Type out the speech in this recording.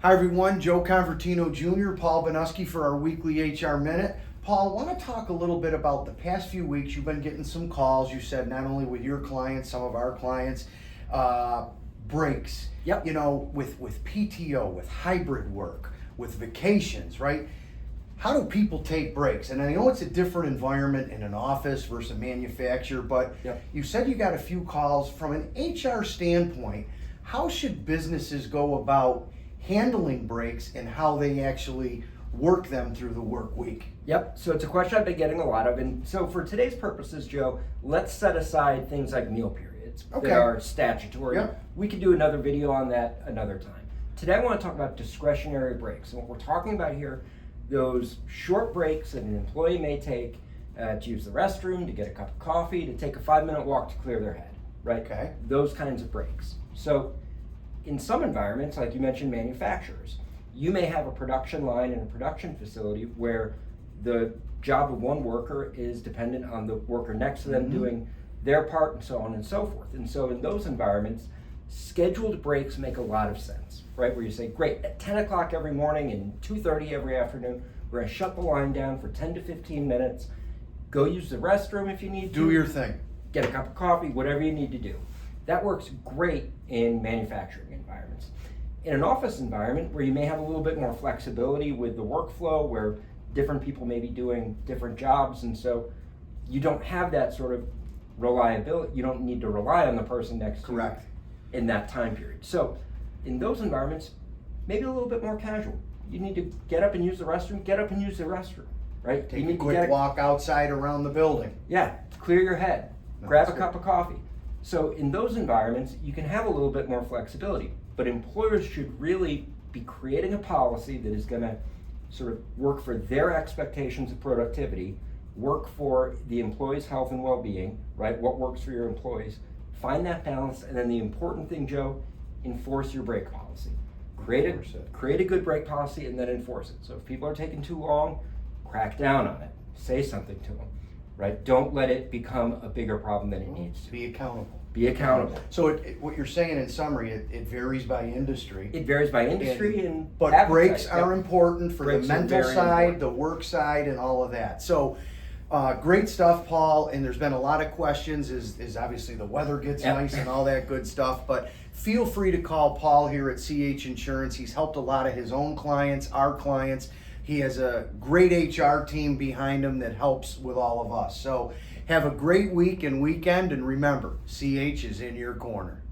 Hi everyone, Joe Convertino Jr., Paul Banuski for our weekly HR Minute. Paul, I want to talk a little bit about the past few weeks. You've been getting some calls, you said, not only with your clients, some of our clients, breaks. Yep. You know, with PTO, with hybrid work, with vacations, right? How do people take breaks? And I know it's a different environment in an office versus a manufacturer, but Yep. you said you got a few calls. From an HR standpoint, how should businesses go about handling breaks and how they actually work them through the work week? Yep, so it's a question I've been getting a lot of. And so for today's purposes, Joe, let's set aside things like meal periods Okay. that are statutory. Yep. We could do another video on that another time. Today I want to talk about discretionary breaks. And what we're talking about here, those short breaks that an employee may take to use the restroom, to get a cup of coffee, to take a 5-minute walk to clear their head, right? Okay. Those kinds of breaks. So in some environments, like you mentioned, manufacturers, you may have a production line in a production facility where the job of one worker is dependent on the worker next to them doing their part and so on and so forth. And so in those environments, scheduled breaks make a lot of sense, right? Where you say, great, at 10 o'clock every morning and 2:30 every afternoon, we're gonna shut the line down for 10 to 15 minutes, go use the restroom if you need to. Do your thing. Get a cup of coffee, whatever you need to do. That works great in manufacturing environments. In an office environment where you may have a little bit more flexibility with the workflow, where different people may be doing different jobs, and so you don't have that sort of reliability, you don't need to rely on the person next to you Correct. in that time period. So in those environments, maybe a little bit more casual. You need to get up and use the restroom, get up and use the restroom, right? You Take a need to quick walk outside around the building. Yeah, clear your head, No, grab a that's cup of coffee. So in those environments, you can have a little bit more flexibility, but employers should really be creating a policy that is gonna sort of work for their expectations of productivity, work for the employee's health and well-being, right? What works for your employees? Find that balance, and then the important thing, Joe, enforce your break policy. Enforce it. Create a good break policy and then enforce it. So if people are taking too long, crack down on it. Say something to them, right? Don't let it become a bigger problem than it needs to. Be accountable. Be accountable. So what you're saying in summary, it varies by industry. It varies by industry But appetite. breaks are Yep. important for Breaks the are mental very side, important. the work side, and all of that. So great stuff, Paul. And there's been a lot of questions. Is obviously the weather gets Yep. nice and all that good stuff. But feel free to call Paul here at CH Insurance. He's helped a lot of his own clients, our clients. He has a great HR team behind him that helps with all of us. So have a great week and weekend, and remember, CH is in your corner.